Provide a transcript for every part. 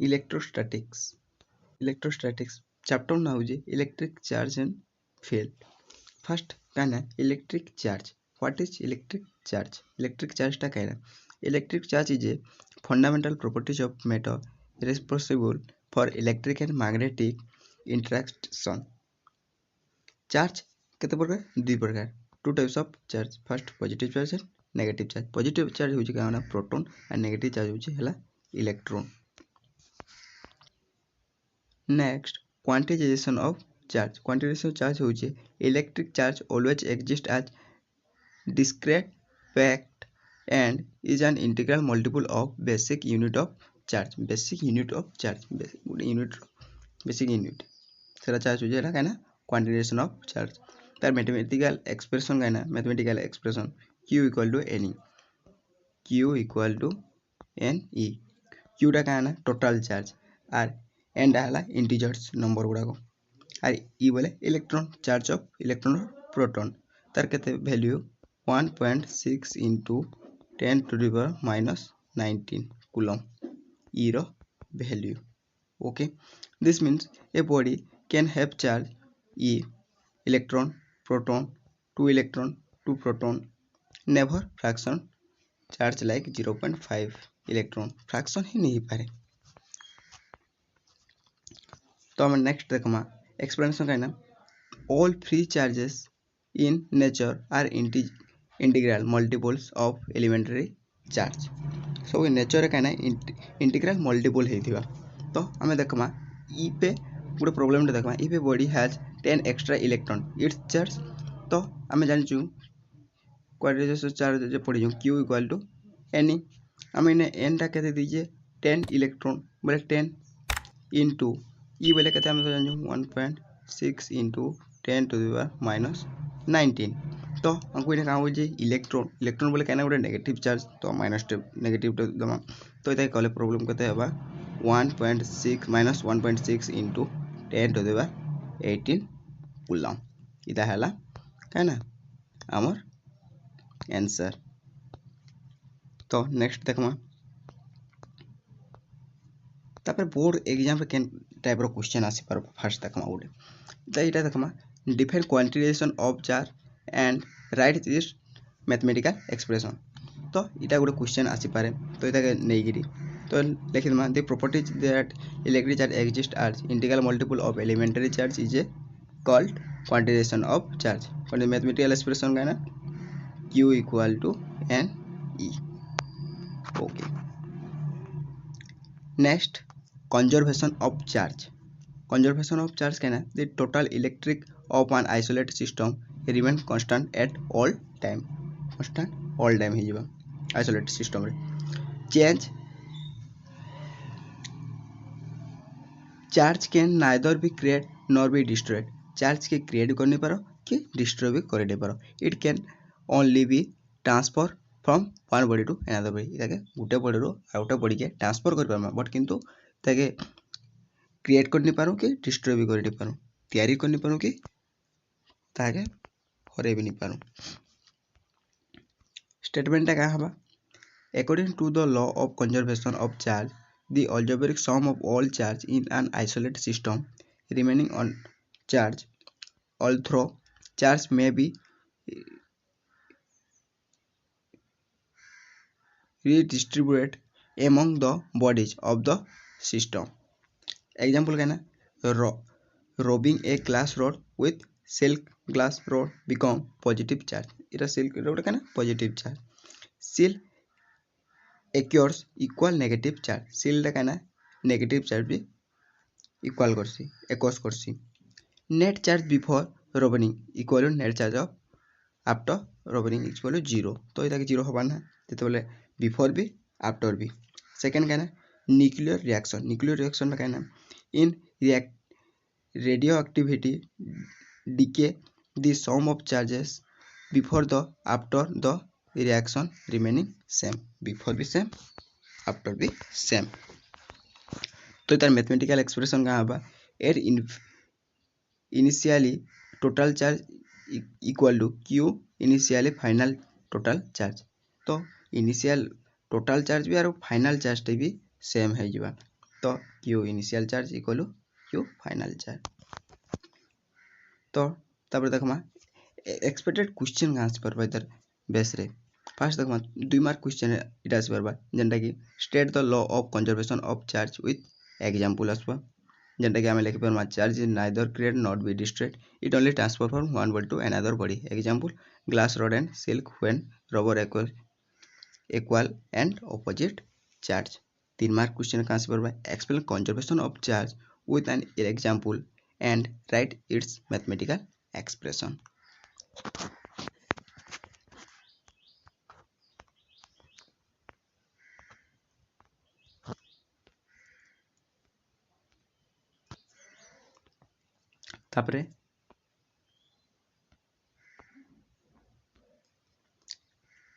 Electrostatics chapter ना हो electric charge and field. First कहना electric charge. What is electric charge? Electric charge टा कहना electric charge is a fundamental properties of matter responsible for electric and magnetic interaction. Charge केते प्रकार? दुई प्रकार, two types of charge. First positive charge and negative charge. Positive charge होची काना proton and negative charge होची हला electron. Next quantization of charge. Quantization of charge होची electric charge always exist as discrete fact and is an integral multiple of basic unit of charge। basic unit of charge basic unit सेरा charge हो जाएगा कहना quantization of charge. तार mathematical expression कहना mathematical expression Q equal to N e. Q टा कहना total charge आर n डाला इंटीजर्स नंबर गुड़ा को आर ई बोले electron charge of electron proton. तार केते value 1.6 into 10 to the power minus 19 coulomb E ro value। Okay, this means a body can have charge E electron proton 2 proton never fraction charge like 0.5 electron fraction ही नहीं पारे। तो हम next देखमा explanation कहना all free charges in nature are integral multiples of elementary charge। so nature कहना integral multiple हेतिबा। तो हमें देखमा ई पे गोटे प्रॉब्लम देखमा ई पे body has 10 extra electron its charge. तो हमें जानिचु क्वाड्रेचर चार्ज जे पढिजु Q इक्वल टू एन। हमें ने n टा केते दीजिए 10 इलेक्ट्रॉन बोले 10 इनटू ई बोले केते हमें जानिचु 1.6 into 10 to the power minus 19। तो हमको ये कहाँ बोलिए इलेक्ट्रॉन बोले कहना गोटे नेगेटिव चार्ज तो माइनस नेगेटिव दमा। तो ये कहले प्रॉब्लम केते हबा 1.6 minus 1.6 into 10 to the power 18 coulomb. इता हला कहना हमर आंसर। तो नेक्स्ट देखमा तापर बोर्ड एग्जाम रे केन टाइप रो क्वेश्चन आसी पर फर्स्ट देखमा गोटे तो इटा देखमा define quantitation of charge and write this mathematical expression. तो इटा गोटे क्वेश्चन आसी पारे तो इटा नै गिरी तो लिखि दमा the properties that electric charge exist as integral multiple of elementary charge is a called quantitation of charge. और मैथमेटिकल एक्सप्रेशन कहना Q equal to N E. Okay, next conservation of charge. Conservation of charge कहना the total electric of an isolated system remain constant at all time. Constant all time ही जीवा isolated system रे। Change charge can neither be create nor be destroyed. Charge के create कर नहीं पारो कि destroy भी कर नहीं पारो। It can only be transfer from one body to another body. इताके गुटे बॉडी रो आ गुटे बॉडी के ट्रांसफर कर पारमा बट किंतु ताके क्रिएट कर नहीं पारो कि डिस्ट्रॉय भी कर नहीं पारो तैयारी कर नहीं पारो कि ताके हरे भी नहीं पारो। स्टेटमेंट क्या हबा according to the law of conservation of charge the algebraic sum of all charge in an isolated system remaining on charge although charge may be redistributed among the bodies of the system। example कहना rubbing a glass rod with silk glass rod become positive charge। इरा silk rod कहना positive charge। seal acquires equal negative charge. Seal टा कहना negative charge भी equal करसी एक्वस करसी। Net charge before rubbing equal to net charge of after rubbing equal to 0। तो इटा के 0 होबा ना जते बोले बिफोर भी आफ्टर भी। सेकंड कहना न्यूक्लियर रिएक्शन। न्यूक्लियर रिएक्शन में कहना इन radioactivity decay the sum of charges before the after the reaction remaining same। before भी same after भी same। तो इधर मैथमेटिकल एक्सप्रेशन कहाँ बा at initially total charge equal to Q initially final total charge. तो initial total charge भी और final charge भी सेम है जीवा। तो Q initial charge equal to Q final charge. तो तापर देखमा एक्सपेक्टेड क्वेश्चन कहाँ से परबा इधर बेस रे फास्ट देखमा 2 मार्क क्वेश्चन इटा से परबा जेंटा कि state the law of conservation of charge with example आसबा जेंटा कि आमे लिखि परमा charge is neither create not be destroyed it only transfer from one body to another body example glass rod and silk when rubber equal and opposite charge. 3 mark question कहाँ से परबा explain conservation of charge with an example and write its mathematical expression। तापरे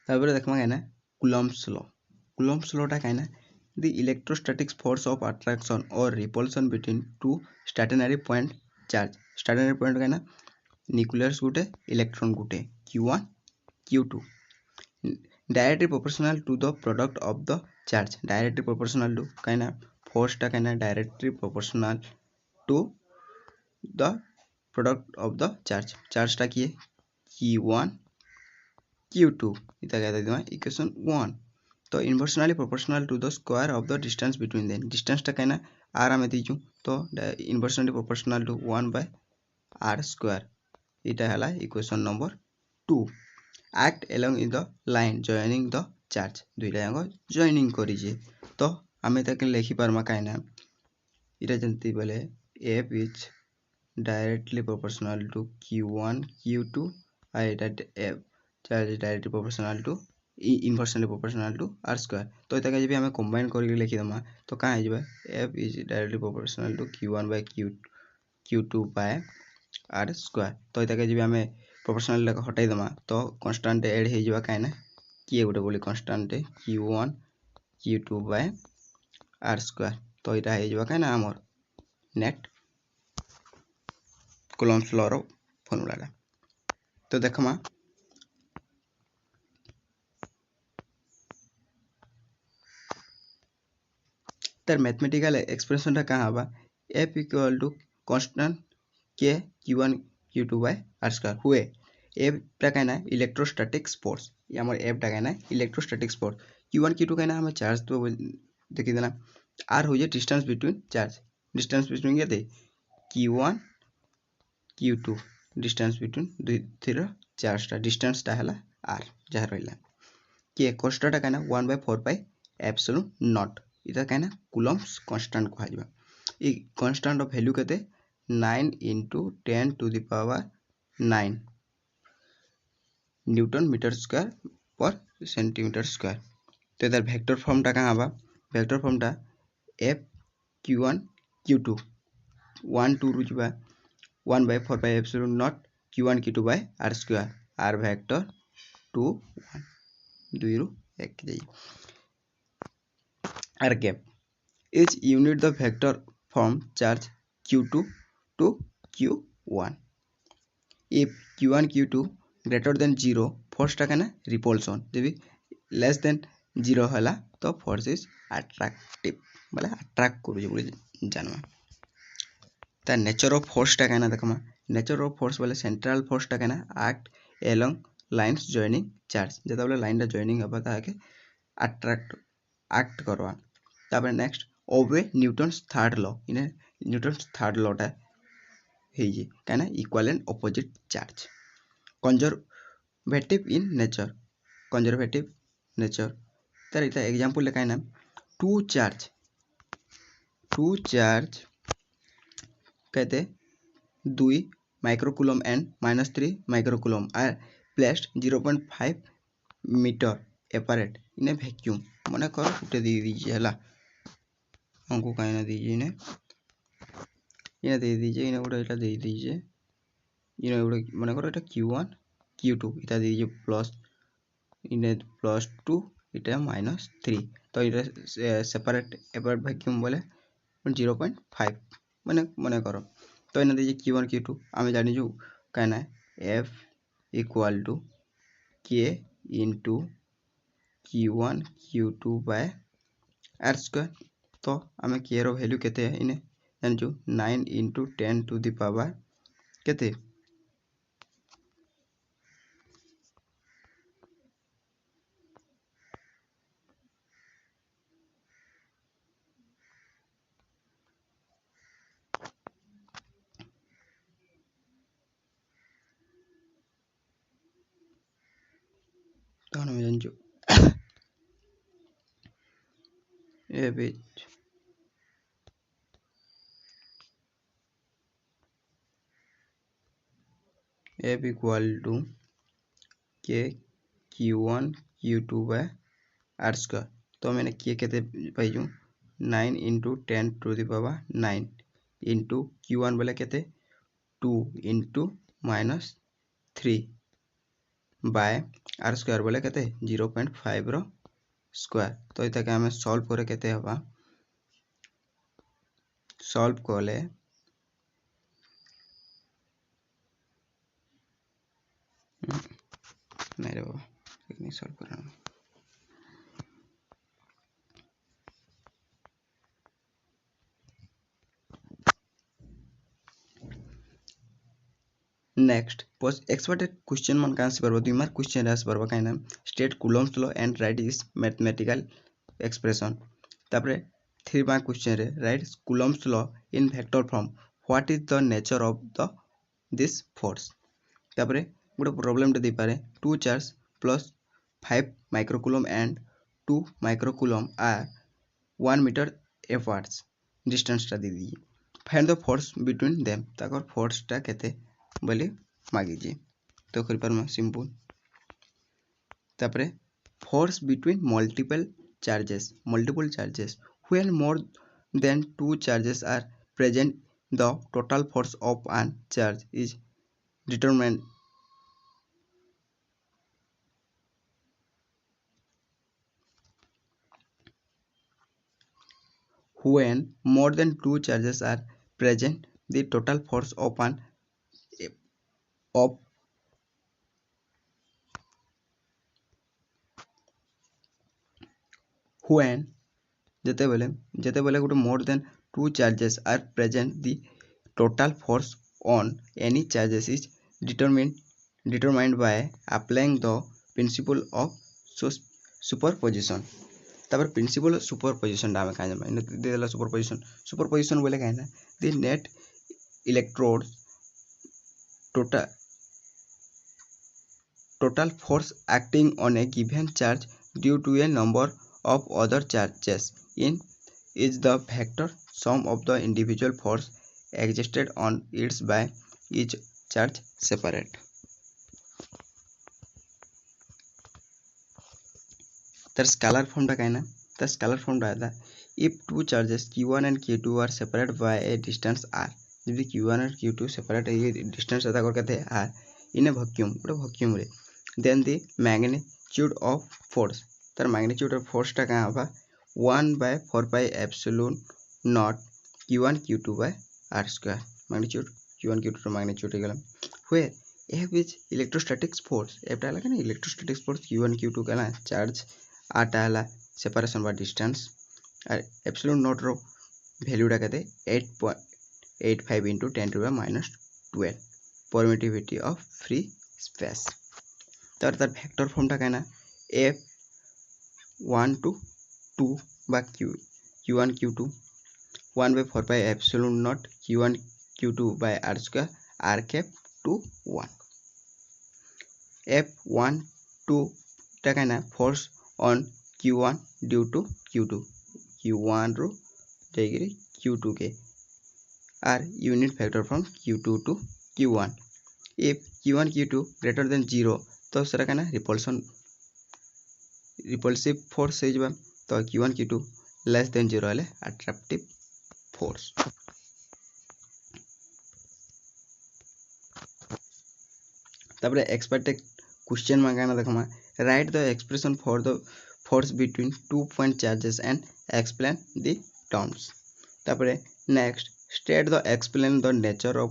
देखमा कहना Coulomb's law टा कहना the electrostatic force of attraction or repulsion between two stationary point charge stationary point कहना nucleus Gute electron Gute q1 q2 directly proportional to the product of the charge directly proportional to कहना force टा कहना directly proportional to the product of the charge टा किए q1 q2 इता कहता है equation 1। तो inversely proportional to the square of the distance between them distance टा कहना r आमे दीजु तो inversely proportional to 1 by r square इटा हला equation number 2। Act along in the line joining the charge दुईटा जाक जॉइनिंग करी जे तो आमे ताके लिखि पारमा कहना इटा जंती बोले f is directly proportional to q1 q2 और इटा चार्ज is directly proportional to inversely proportional to r square तो इता जब हमें कंबाइन करके लिखि दमा तो का हो f is directly proportional to q1 by q2 by r square तो इता जब हमें प्रोपोर्शनल लेके हटाई दमा तो कांस्टेंट ऐड हो जावा काहे ना किए गोटे बोली constant q1 q2 by r square तो इता हो जावा काहे ना हमर नेट कूलम्ब्स लॉ रो फार्मूला तो देखमा तर मैथमेटिकल एक्सप्रेशन टा कहाँ बा f equal to constant k q1 q2 by r square हुए f टा कहना इलेक्ट्रोस्टैटिक फोर्स ये हमर f टा कहना इलेक्ट्रोस्टैटिक फोर्स q1 q2 कहना हमें चार्ज तो देखि देना r हो जे distance between charge distance between के दे q1 q2 डिस्टेंस बिटवीन दुई थीर चार्ज टा डिस्टेंस टा हला r जहा रहला k कांस्टेंट टा कहना 1/4 पाई एप्सिलॉन नॉट इता कहना कूलम्ब्स कांस्टेंट कहा जाबा ई कांस्टेंट ऑफ वैल्यू केते 9 * 10 to the power 9 newton metre square per centimetre square तो इधर वेक्टर फॉर्म टा कहां बा वेक्टर फॉर्म टा f q1 q2 1 2 रुजबा 1/4 pi epsilon naught q1 q2 by r square r vector 2 1 2 रु 1 जाई r gap is unit the vector from charge q2 to q1 if q1 q2 greater than 0 force टा कहना repulsion जब less than 0 हला तो force is attractive बोले attract करू बोले जानवा ता nature of force टा कहना देखमा nature of force बोले central force टा कहना act along lines joining charge जता बोले लाइन टा joining हबा ता के attract act करवा तापर नेक्स्ट ओबे न्यूटन्स थर्ड लॉ इने न्यूटन्स थर्ड लॉ टा हे जे काना equal and opposite charge conservative in nature तर इता एग्जांपल लेका ना टू चार्ज कहते 2 microcoulomb and -3 microcoulomb are placed 0.5 metre apart in a vacuum मने कर उठे दे दीजिए हला हमको कहीं ना दीजिए इन्हें दे दीजिए इन्हें गोटे इटा दे दीजिए इन्हें गोटे मन करो इटा q1 q2 इटा दे दीजिए प्लस इन्हें +2 इटा -3 तो इटा सेपरेट वैक्यूम बोले 0.5 मन करो तो इन्हें दीजिए q1 q2 आमे जानी जो कहना है f equal to k into q1 q2 by r square तो आम के वैल्यू केते इने जानचु 9 × 10 टू द पावर केते तो हम जानचु f equal to k q1 q2 by r square तो मैंने k केते पाइजु 9 × 10 to the power 9 into q1 बोले केते 2 × -3 बाय r स्क्वायर बोले केते 0.5 रो स्क्वायर तो इता के हमें सॉल्व करे केते हवा सॉल्व कोले नहीं रे बाबा नहीं सॉल्व करना नेक्स्ट पोस्ट एक्सपेक्टेड क्वेश्चन मन का आंसर परबो दुई मार्क क्वेश्चन आंसर परबो काइना state Coulomb's law and write is mathematical expression तापरे 3 मार्क क्वेश्चन रे write Coulomb's law in vector form what is the nature of the this force तापरे गोटे प्रॉब्लम दे पारे 2 charge plus 5 microcoulomb and 2 microcoulomb are 1 metre apart distance टा दे दी find the force between them ताकर force टा केते बोली मागिजे तो कर पर सिंपल तापरे force between multiple charges when more than 2 charges are present the total force of an charge is determined when more than 2 charges are present the total force of when जेतेबेले गोटे more than 2 charges are present the total force on any charges is determined by applying the principle of superposition तापर principal superposition डामे काहे में दे देला superposition बोले काहे ना the net electrode total force acting on a given charge due to a number of other charges in is the vector sum of the individual force exerted on it by each charge separate तर scalar form टा कहना तर scalar form टा था if two charges q1 and q2 are separated by a distance r जब q1 और q2 separate है distance रहता कर कहते हैं r in a vacuum रे then the magnitude of force तर magnitude of force टा कहाँ होगा 1/4 pi epsilon naught q1 q2 by r square magnitude q1 q2 row magnitude गला where f is electrostatic force f टा लगा ना electrostatic force q1 q2 गला charge आटा हला सेपरेशन बाय डिस्टेंस और एप्सिलॉन नॉट रो वैल्यू टा कहते 8.85 into 10 to the minus 12 permittivity of free space तर वेक्टर फॉर्म टा कहना f1 to 2 by q1 q2 1/4 by epsilon naught q1 q2 by r square r cap to 1 f1 2 टा कहना force on q1 due to q1 रो जाइए q2 के are unit factor from q2 to q1 if q1 q2 greater than 0 तो सरा कहना repulsive force है जब तो q1 q2 लेस देन 0 वाले अट्रैक्टिव फोर्स तब एक्सपेक्टेड क्वेश्चन में कहना देखमा write the expression for the force between 2 point charges and explain the terms तापरे next state the explain the nature of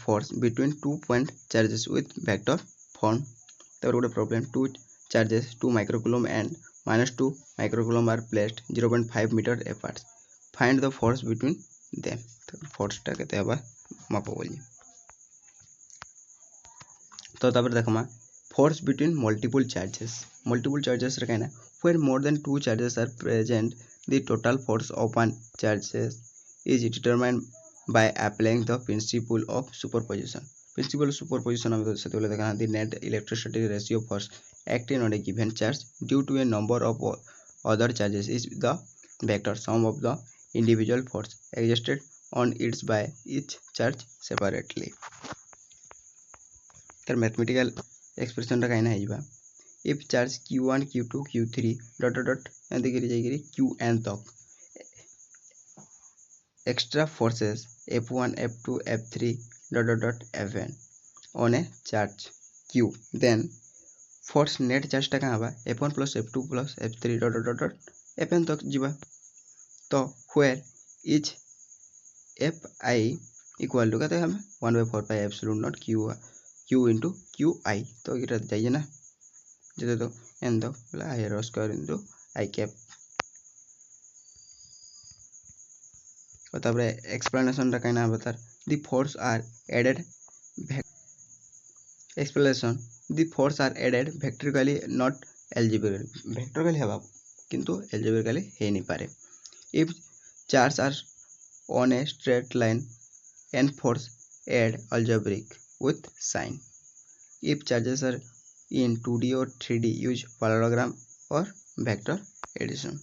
force between 2 point charges with vector form तापर गोटे problem 2 charges 2 microcoulomb and -2 microcoulomb are placed 0.5 meter apart. Find the force between them. तो force टा केते हबा माप बोली तो तापर देखमा force between multiple charges रे कहना when more than two charges are present the total force of one charges is determined by applying the principle of superposition. Principle of superposition हम से बोले देखना the net electrostatic ratio force acting on a given charge due to a number of other charges is the vector sum of the individual force exerted on it by each charge separately. तर mathematical expression टा कहना है if charge q1 q2 q3 dot dot एंती करी जाइकरी qn तक extra forces f1 f2 f3 dot dot dot fn on a charge q then force net charge टा कहाँ f1 plus f2 plus f3 dot dot dot fn तक जीवा तो where each fi equal to कहते हैं हमें 1/4 pi epsilon nought q into Q I तो ये जाइए ना जो तो एन तो बोला आई रो स्क्वायर इंटू आई कैप और तब एक्सप्लेनेशन टा कहना बता the force are added explanation the force are added vectorically not algebraically vectorically हेबा किंतु एल्जेब्रिकली हे नहीं पारे if charge are on a straight line and force add algebraic with sign. If charges are in 2D or 3D, use parallelogram or vector addition.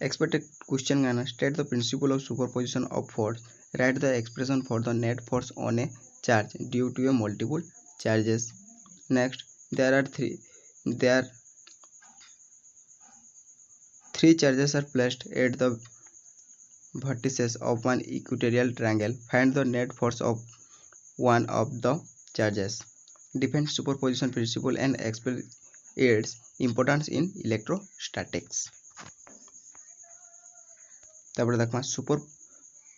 Expected question gana state the principle of superposition of force. Write the expression for the net force on a charge due to a multiple charges. Next, there are three charges are placed at the vertices of one equatorial triangle. Find the net force of one of the charges. Define superposition principle and explain its importance in electrostatics. तापर देखमा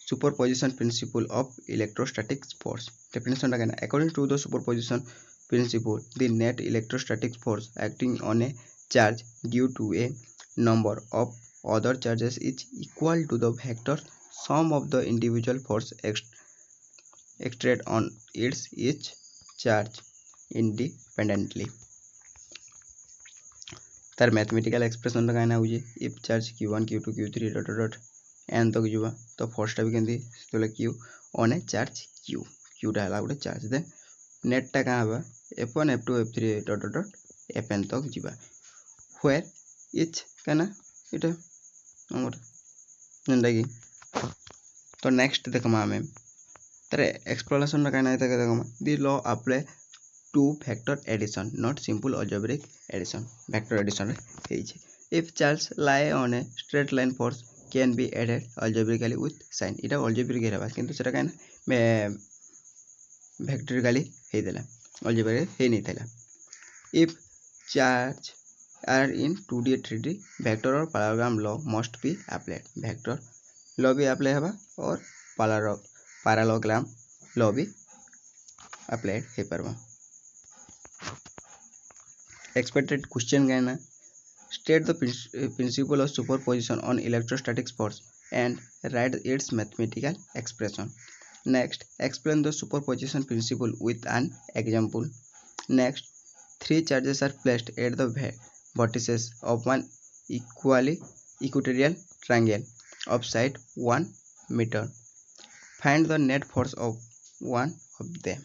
superposition principle of electrostatic force. Definition टा कहना according to the superposition principle the net electrostatic force acting on a charge due to a number of other charges is equal to the vector sum of the individual force exerted on each charge independently. तार mathematical expression टा कहना होजे if charge q1 q2 q3 dot dot n तक जीवा तो force टा भी केंदी बोले q on a charge q टा हला गोटे चार्ज देन नेट टा कहां हबा f1 f2 f3 dot dot fn तक जीवा व्हेयर इच कहना इटा हमर जिंदगी तो नेक्स्ट देखमा हमें तारे एक्सप्लेनेशन टा कहना है देखमा the law apply to vector addition not simple algebraic addition vector addition है if charge lie on a straight line force can be added algebraically with sign इटा algebraic है बात किंतु सेटा कहना मैं vectorically है देला algebraic है नहीं देला if charge are in 2D 3D vector और parallelogram law must be applied vector law भी apply हबा और parallelogram law भी applied है परवा expected question कहना state the principle of superposition on electrostatic force and write its mathematical expression. Next, explain the superposition principle with an example. Next, three charges are placed at the vertices of one equatorial triangle of side 1 meter. Find the net force of one of them.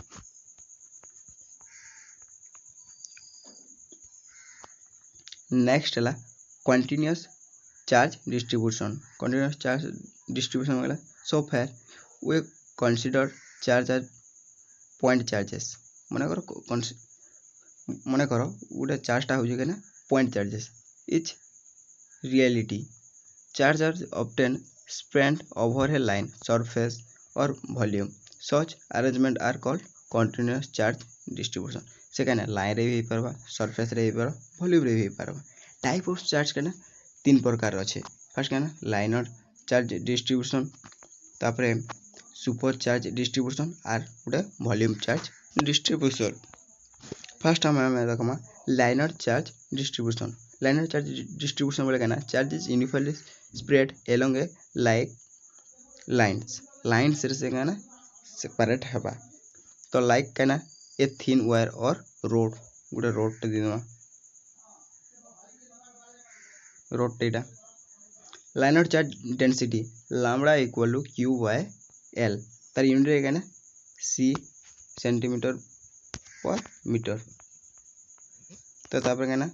Next है continuous charge distribution वाला so far we consider charge are point charges मन कर गोटे चार्जटा हो point charges each reality charge are obtain spread over a line surface और volume such arrangement are called continuous charge distribution से कहना line रे भी पारबा सरफेस रे भी पारबा वॉल्यूम रे भी पारबा टाइप ऑफ चार्ज कहना तीन प्रकार अच्छे फर्स्ट कहना लाइनर चार्ज डिस्ट्रीब्यूशन तापरे सुपर चार्ज डिस्ट्रीब्यूशन आर गोटे वॉल्यूम चार्ज डिस्ट्रीब्यूशन फर्स्ट हमें देखमा लाइनर चार्ज डिस्ट्रीब्यूशन बोले कहना charge is uniformly spread along a lines से कहना सेपरेट हेबा तो लाइक कहना ए थिन वायर और रोड गोटे रोडटे देदेमा रोडटा linear charge density lambda equal to Q by L तार यूनिट कहना सी सेंटीमीटर पर मीटर तो तापर कहना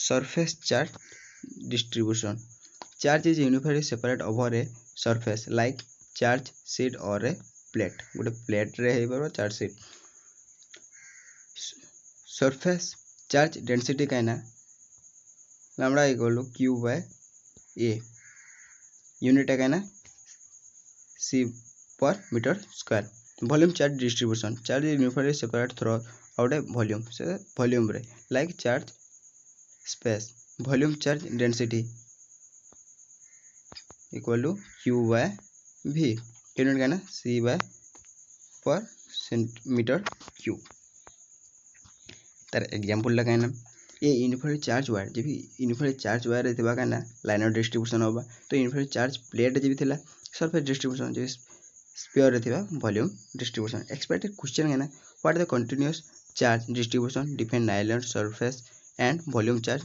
surface charge distribution charge is uniformly separate over a surface like charge sheet और ए प्लेट गोटे प्लेट रे हे परबो charge sheet surface charge density कहना lambda equal to Q by A unit कहना C per metre square volume charge distribution charge is uniformly separate throughout a volume से volume रे like charge space volume charge density equal to Q by V unit कहना C by per centimetre cube तार example ला कहना ये uniformly charge wire जब uniformly charge wire रे थिबा कहना लाइनर डिस्ट्रीब्यूशन होबा तो यूनिफॉर्मली चार्ज प्लेट जब थिला सरफेस डिस्ट्रीब्यूशन जब स्फीयर रे थिबा वॉल्यूम डिस्ट्रीब्यूशन एक्सपेक्टेड क्वेश्चन कहना what the continuous charge distribution define liner surface and volume charge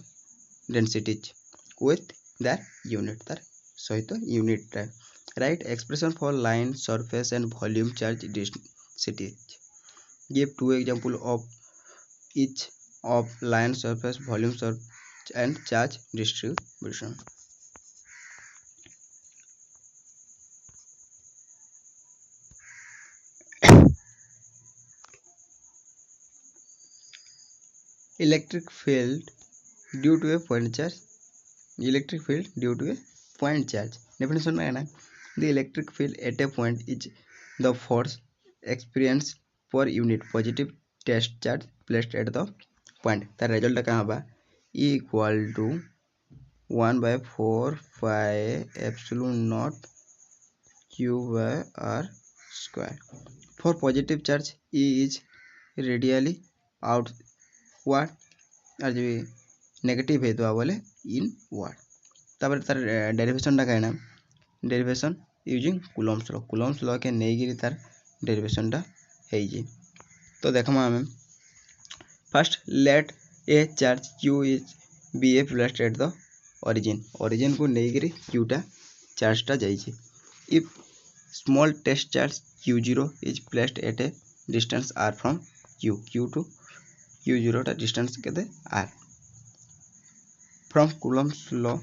densities with their unit तार सहित unit right expression for line surface and volume charge densities give two example of each of line surface volume and charge distribution electric field due to a point charge definition में है ना the electric field at a point is the force experienced per unit positive test charge placed at the point तार result कहाँ बा E equal to 1/4 pi epsilon naught q by r square for positive charge E is radially outward और जो negative है तो बोले inward तापर तार डेरिवेशन टा कहना डेरिवेशन यूजिंग कुलम्स लॉ के नहीं तार डेरिवेशन टा है जी तो देखमा हमें first let a charge Q is be a placed at the origin को नहीं क्यूटा चार्जटा जाइए if small test charge Q0 is placed at a distance r from Q to Q0 टा डिस्टेंस केते r from Coulomb's law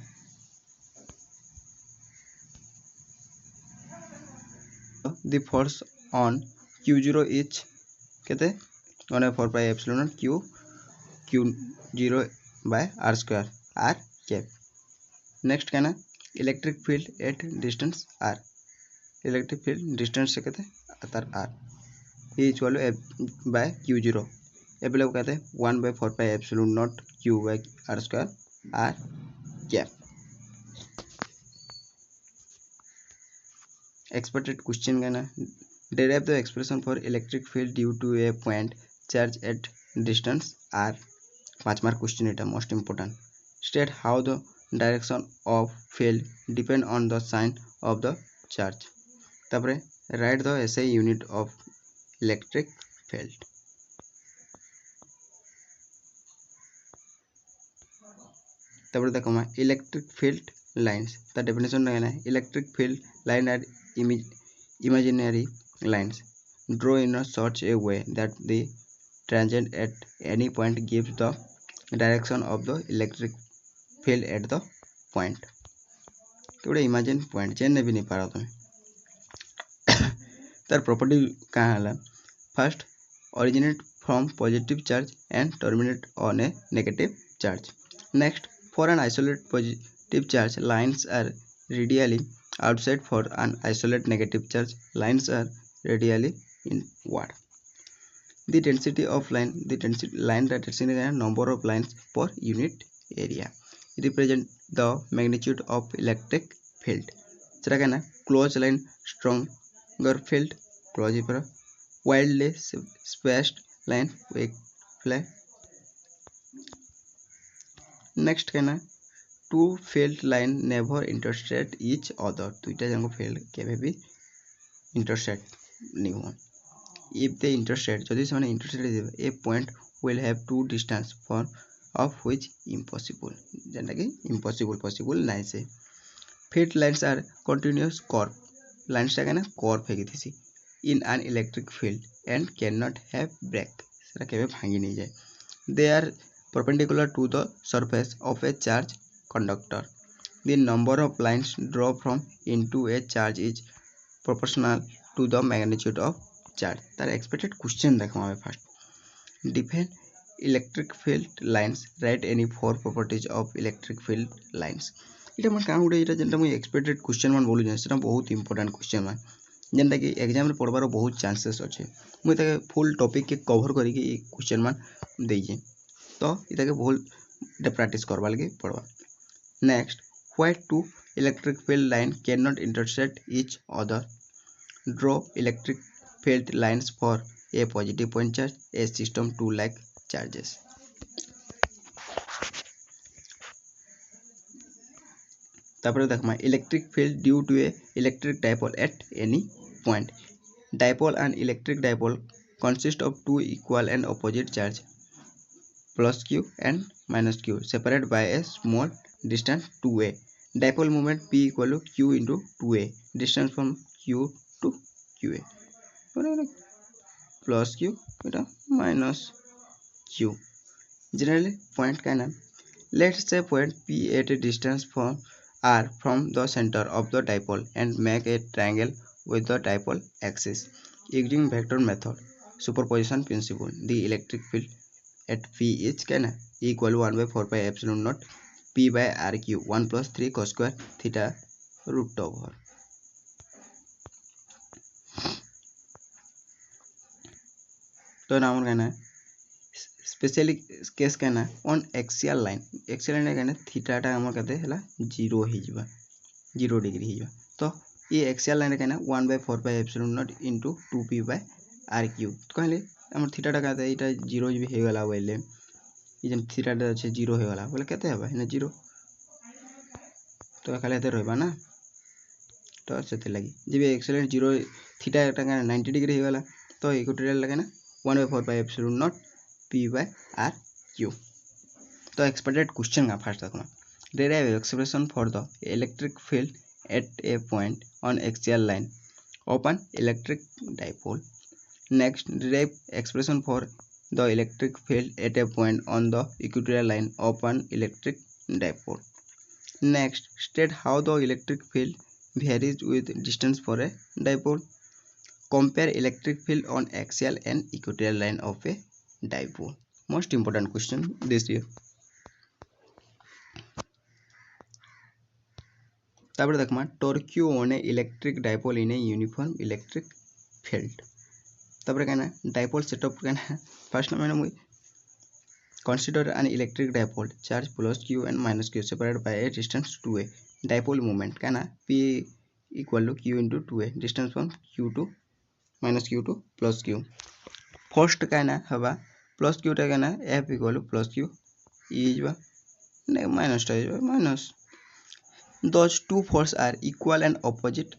the force on Q0 is केते 1/4 pi epsilon naught Q0 by r square r cap next कहना electric field at distance r electric field distance से कहते तार r ये equal bye Q0 apply कहते हैं 1/4 pi epsilon naught Q by r square r cap expected question कहना derive the expression for electric field due to a point charge at distance r 5 mark question এটা most important state how the direction of field depend on the sign of the charge तापरे write the SI unit of electric field तापरे देखो मैं electric field lines ता definition है ना electric field line are imaginary lines draw in a such a way that the tangent at any point gives the direction of the electric field at the point तो imagine point चेन भी नहीं पारा तुम तार property कहाँ है first originate from positive charge and terminate on a negative charge next for an isolate positive charge lines are radially outside for an isolate negative charge lines are radially inward the density of line density number of lines per unit area represent the magnitude of electric field जरा कहना close line stronger field close पर widely spaced line weak field next कहना two field line never intersect each other दुईटा जाक field केबे भी intersect नहीं हुआ इफ दे इंटरसेक्ट जदि से intersect a point will have two distance for of which impossible जेंटा कि इम्पॉसिबल पॉसिबल नाइ से field lines are continuous curve lines टा कहना कर्व हेगी थी in an electric field and can not have break सेटा केबे भांगी नहीं जाए they are perpendicular to the surface of a charge conductor. The number of lines drawn from into a charge is proportional to the magnitude of charge. तार expected question देखो हमें first. Define electric field lines. Write any four properties of electric field lines. इटा मन काम गुटे इटा जेंटा मुई expected question मान बोलु सेटा बहुत important question मान जेंटा कि एग्जाम रे पढ़बार बहुत चांसेस अच्छे मुई ताके फुल टॉपिक के कवर करिके क्वेश्चन मान देइजे तो इटा के भूल इटा प्रैक्टिस करवा लगे पड़वा next why two electric field line can not intersect each other draw electric field lines for a positive point charge a system two like charges तापर देखमा electric field due to a electric dipole at any point dipole and electric dipole consist of two equal and opposite charge plus q and minus q separated by a small distance 2a dipole moment p equal to q into 2a distance from q to qa plus q eta minus q generally point kind let's say point p at a distance from r from the center of the dipole and make a triangle with the dipole axis using vector method superposition principle the electric field at P is can equal to 1 by 4 pi epsilon naught P by R cube 1 plus 3 cos square theta root over तो ना हम कहना specially case कहना on axial line कहना theta टा हमर कहते हला 0 ही जिबा 0 डिग्री ही जिबा तो ये एक्सियल लाइन कहना 1 by 4 pi epsilon naught into 2p by r cube कहले हमर थीटा टा कहते इटा 0 भी हे गला बोले ये जन थीटा टा আছে 0 हे गला बोले केते हेबा ने 0 तो खाली हेते रहबा ना तो सेते लागि जेबे एक्सीलेंट 0 थीटा टा 90 डिग्री हे गला तो इक्वेटोरियल लगे ना 1 by 4 pi epsilon naught p by r cube तो एक्सपेक्टेड क्वेश्चन का फर्स्ट देखना derive expression for the electric field at a point on axial line open electric dipole next derive expression for the electric field at a point on the equatorial line open electric dipole next state how the electric field varies with distance for a dipole compare electric field on axial and equatorial line of a dipole most important question this year तापर देखमा torque on a electric dipole in a uniform electric field तापर कहना dipole setup कहना first मैंने मुई consider an electric dipole charge plus q and minus q separated by a distance 2a dipole moment कहना p equal to q into 2a distance from q to minus q to plus q first कहना हवा plus q टा कहना f equal to plus q e जबा ने minus टा जबा minus those two forces are equal and opposite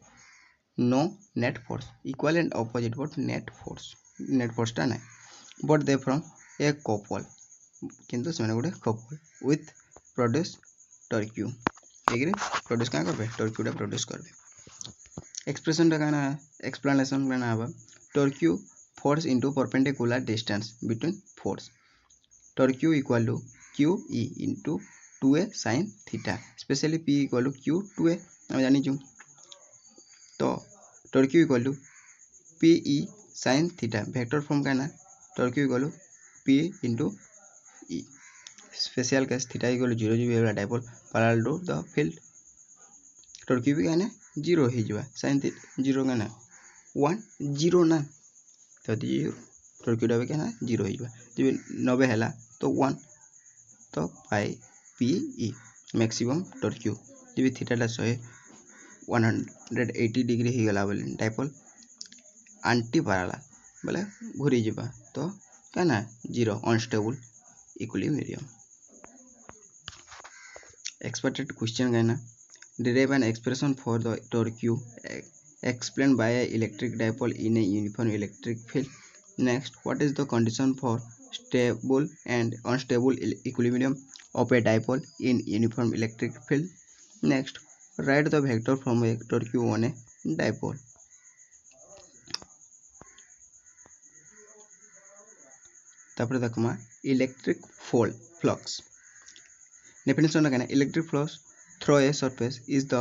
no net force equal and opposite but net force टा ना but they from a couple किंतु सेमाने गुटे couple with produce torque agree produce का करबे torque टा प्रोड्यूस करबे expression टा काना explanation काना हबा torque force into perpendicular distance between force torque equal to q e into 2a sin theta specially p equal to q 2a हम जानी छु तो torque equal to p e sin theta vector form का ना torque equal to p into e special case theta equal to 0 जो भी dipole parallel to the field torque भी कहना 0 ही जवा sin थीटा 0 कहना 1 0 ना तो 0 torque टा भी कहना 0 ही जवा जब 90 हैला तो 1 तो पाई p e मैक्सिमम torque जब थीटा टा 180 डिग्री ही गला बोले डाइपोल एंटी पैरेलल बोले घुरी जिबा तो कहना 0 अनस्टेबल इक्विलिब्रियम expected question कहना derive an expression for the torque explained by a electric dipole in a uniform electric field. Next, what is the condition for stable and unstable equilibrium of a dipole in uniform electric field? Next, write the vector from a torque on a dipole. तापर देखमा electric flux definition कहना electric flux through a surface is the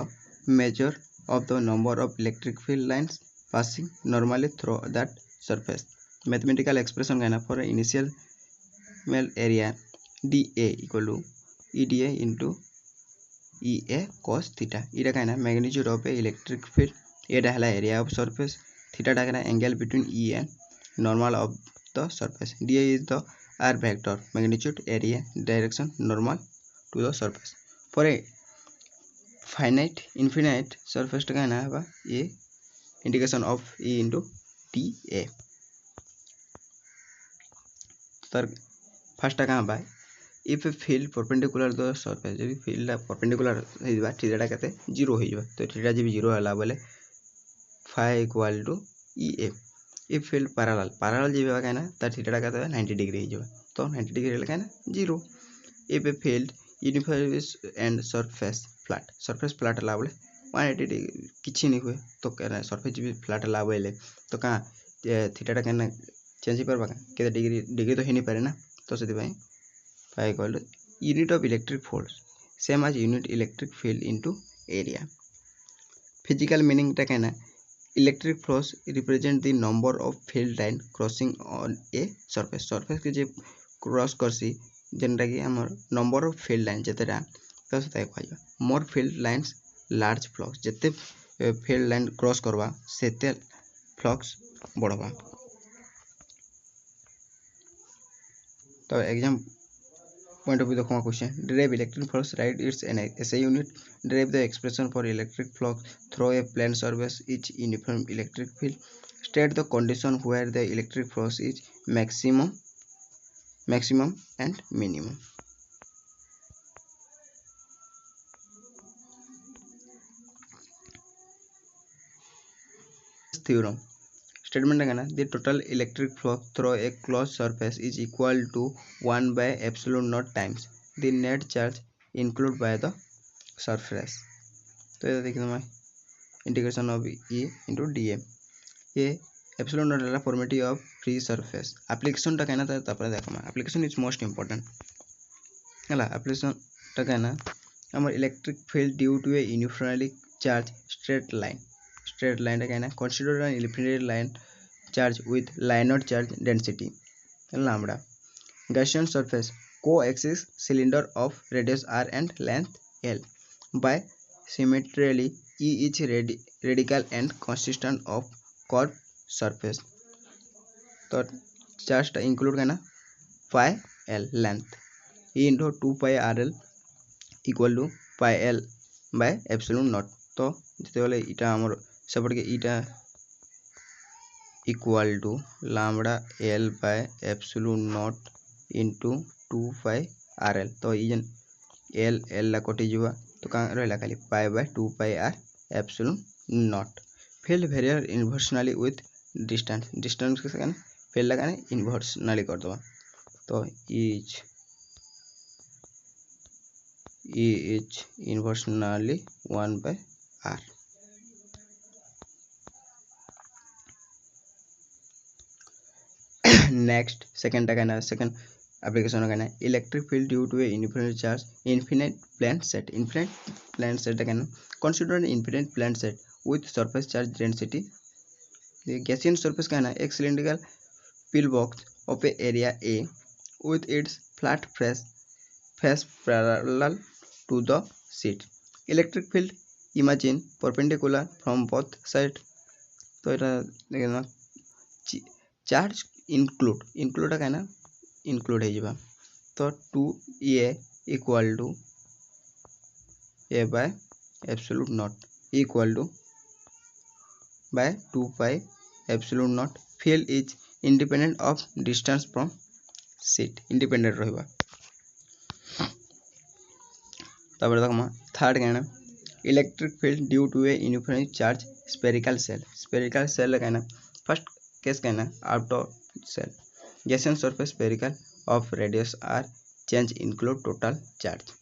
measure of the number of electric field lines passing normally through that surface. Mathematical expression कहना for initial area dA equal to EDA into EA cos theta. इटा कहना magnitude of a electric field. एटा हला area of surface. Theta टा कहना angle between E and normal of the surface. dA is the r vector, magnitude, area, direction, normal to the surface. For a finite infinite surface टा कहना है a integration of E into dA. तर first टा कहाँ बा if a field perpendicular to the surface जब field perpendicular है बा थीटा टा कहते 0 हो जाबा तो थीटा जब 0 होला बोले phi equal to EA. if field parallel जब बा कहना त थीटा टा कहते 90 डिग्री हो जाबा तो 90 डिग्री होला कहना 0. if a field uniform and surface flat होला बोले 180 डिग्री किछि नहीं हुए तो कहना surface भी flat होला बोले तो कहाँ थीटा टा कहना चेंज ही परबा के डिग्री तो ही नहीं पारे ना तो सेति भाई phi equal to unit of electric force same as unit electric field into area. Physical meaning टा कहना electric force represent the number of field line crossing on a surface के जे क्रॉस करसी जेनटा कि हमर नंबर ऑफ फील्ड लाइन जेतेटा तो सेता कहया मोर field lines large flux जेते field line cross करबा सेते फ्लक्स बढ़बा. तो एग्जाम point of view देखो question derive electric flux write its SI unit. Derive the expression for electric flux through a plane surface each uniform electric field. State the condition where the electric flux is maximum and minimum. Theorem statement कहना the total electric flux through a closed surface is equal to 1 by epsilon naught times the net charge included by the surface. तो ये देखिए मैं integration of E into dA. ये epsilon naught है formality of free surface. application टा कहना था तापर देखो मैं application is most important. हला application टा कहना हमारे electric field due to a uniformly charged straight line टा कहना consider an infinite line charge with linear charge density lambda. Gaussian surface coaxial cylinder of radius r and length l by symmetrically E is radical and consistent of curved surface. तो charge टा include करना phi l length E into 2 pi rl equal to pi l by epsilon naught. तो जिते वाले इटा हमर सेपट के इटा equal to lambda l by epsilon naught into 2 pi rl. तो इजन l ला कटि जबा तो का रहला खाली pi by 2 pi r epsilon naught. Field vary inversely with distance के सकाने field लगाने inversely कर दबा तो is inversely 1 by r. Next second application कहना electric field due to a infinite charge infinite plane set कहना consider an infinite plane set with surface charge density. The Gaussian surface कहना एक cylindrical pillbox of a area A with its flat face parallel to the sheet. Electric field imagine perpendicular from both sides. तो इटा देखना charge include कहना include है जब तो 2a equal to a by epsilon naught equal to by 2 pi epsilon naught. Field is independent of distance from sheet independent रहबा. तापर देखमा थर्ड कहना electric field due to a uniform charge spherical shell कहना first case कहना outer shell Gaussian surface spherical of radius R change include total charge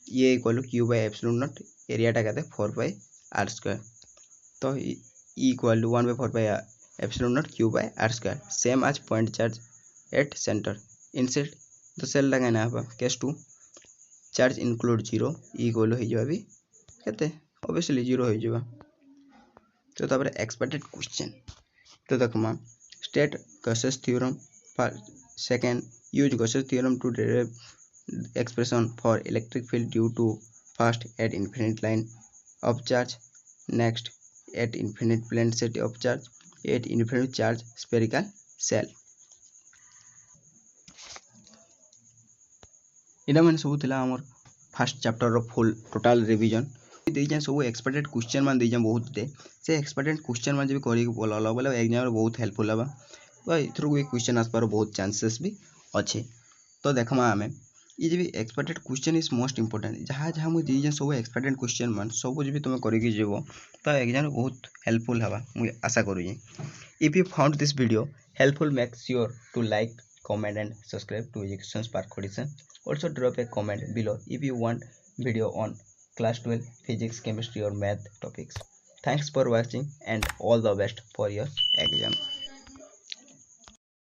ये equal Q by epsilon naught एरियाटा कहते 4 by R square तो equal to 1 by 4 by epsilon naught Q by R square same as point charge at centre inside तो shell कहना है case 2 charge include 0 equal हो भी कहते ऑब्वियसली 0 हो तो तापर एक्सपेक्टेड क्वेश्चन तो देखमा state Gauss's theorem second use Gauss's theorem to derive expression for electric field due to first at infinite line of charge next at infinite plane sheet of charge at infinite charge spherical shell इटा मैंने सब थिला हमर first chapter रो full total revision देइछन सब expected question मान देइछन बहुत दे से एक्सपेक्टेड क्वेश्चन मान जब करी बोलला बोले एग्जाम रे बहुत हेल्पफुल हबा तो इथरो कोई क्वेश्चन आसपार बहुत चांसेस भी अच्छे तो देखमा हमें ये जब expected question is most important जहाँ जहाँ मुझे देइछन सब एक्सपेक्टेड क्वेश्चन मान सब जब तुम करी जेबो तो एग्जाम रे बहुत हेल्पफुल हबा मुझे आशा करू if you found this video helpful make sure to like comment and subscribe to Education Spark Audition. Also drop a comment below if you want video on class 12 physics, chemistry or math topics. Thanks for watching and all the best for your exam.